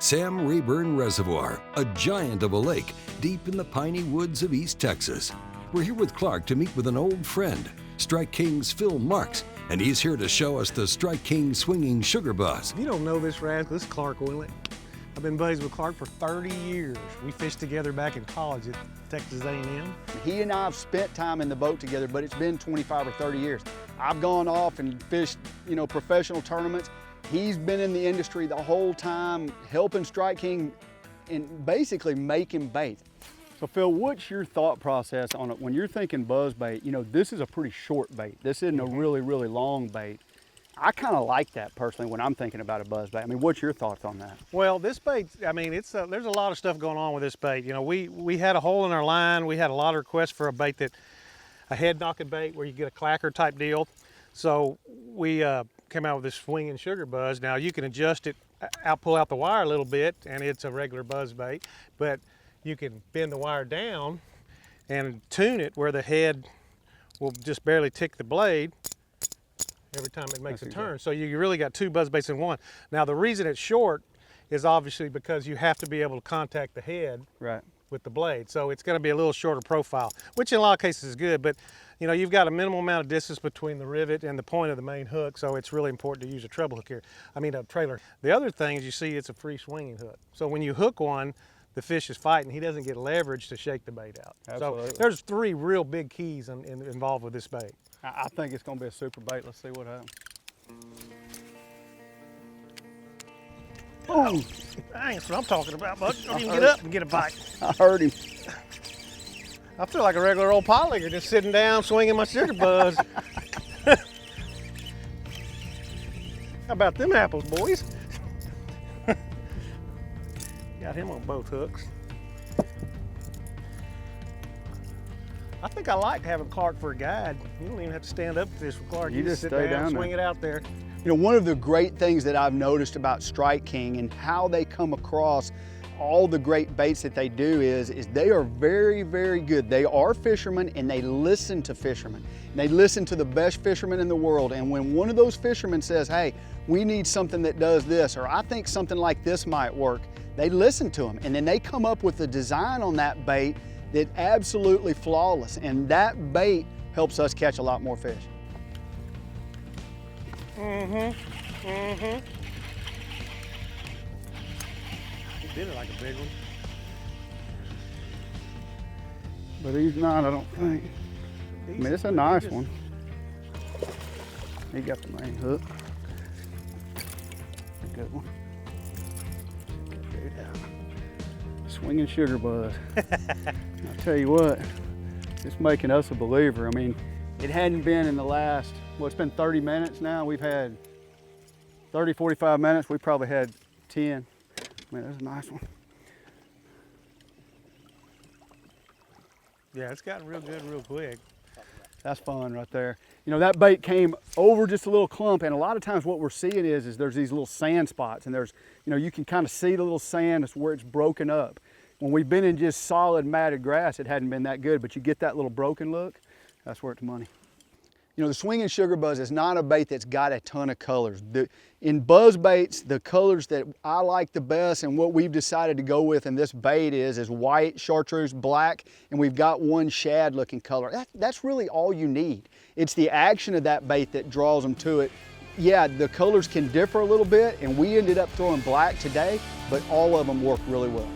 Sam Rayburn Reservoir, a giant of a lake deep in the piney woods of East Texas. We're here with Clark to meet with an old friend, Strike King's Phil Marks, and he's here to show us the Strike King swinging sugar buzz. If you don't know this rascal, this is Clark Wendlandt. I've been buddies with Clark for 30 years. We fished together back in college at Texas A&M. He and I have spent time in the boat together, but it's been 25 or 30 years. I've gone off and fished, professional tournaments. He's been in the industry the whole time, helping Strike King and basically making bait. So Phil, what's your thought process on it when you're thinking buzz bait? This is a pretty short bait. This isn't a really, really long bait. I kind of like that personally when I'm thinking about a buzz bait. What's your thoughts on that? Well, this bait, there's a lot of stuff going on with this bait. We had a hole in our line. We had a lot of requests for a bait a head knocking bait where you get a clacker type deal. So we came out with this swinging sugar buzz. Now you can adjust it, pull out the wire a little bit, and it's a regular buzz bait. But you can bend the wire down and tune it where the head will just barely tick the blade every time it makes a turn. So you really got two buzz baits in one. Now the reason it's short is obviously because you have to be able to contact the head with the blade. So it's going to be a little shorter profile, which in a lot of cases is good, but you've got a minimal amount of distance between the rivet and the point of the main hook, so it's really important to use a treble hook here. A trailer. The other thing is you see it's a free swinging hook. So when you hook one, the fish is fighting. He doesn't get leverage to shake the bait out. Absolutely. So there's three real big keys involved with this bait. I think it's going to be a super bait. Let's see what happens. Oh, that's what I'm talking about, bud. Don't even get up and get a bite. I heard him. I feel like a regular old polyger just sitting down, swinging my sugar buzz. How about them apples, boys? Got him on both hooks. I think I like having Clark for a guide. You don't even have to stand up to fish with Clark. You just sit down, swing it out there. One of the great things that I've noticed about Strike King and how they come across all the great baits that they do is they are very, very good. They are fishermen and they listen to fishermen. And they listen to the best fishermen in the world. And when one of those fishermen says, hey, we need something that does this, or I think something like this might work, they listen to them. And then they come up with a design on that bait that's absolutely flawless. And that bait helps us catch a lot more fish. He did it like a big one. But he's not, I don't think. It's a nice one. He got the main hook. A good one. Swinging sugar buzz. I'll tell you what, it's making us a believer. It hadn't been in the last, it's been 30 minutes now. We've had 30, 45 minutes. We probably had 10. That's a nice one. Yeah, it's gotten real good real quick. That's fun right there. That bait came over just a little clump, and a lot of times what we're seeing is there's these little sand spots, and there's, you can kind of see the little sand. It's where it's broken up. When we've been in just solid matted grass, it hadn't been that good, but you get that little broken look, that's where it's money. The swinging sugar buzz is not a bait that's got a ton of colors. In buzz baits, the colors that I like the best and what we've decided to go with in this bait is white, chartreuse, black, and we've got one shad looking color. That's really all you need. It's the action of that bait that draws them to it. Yeah, the colors can differ a little bit, and we ended up throwing black today, but all of them work really well.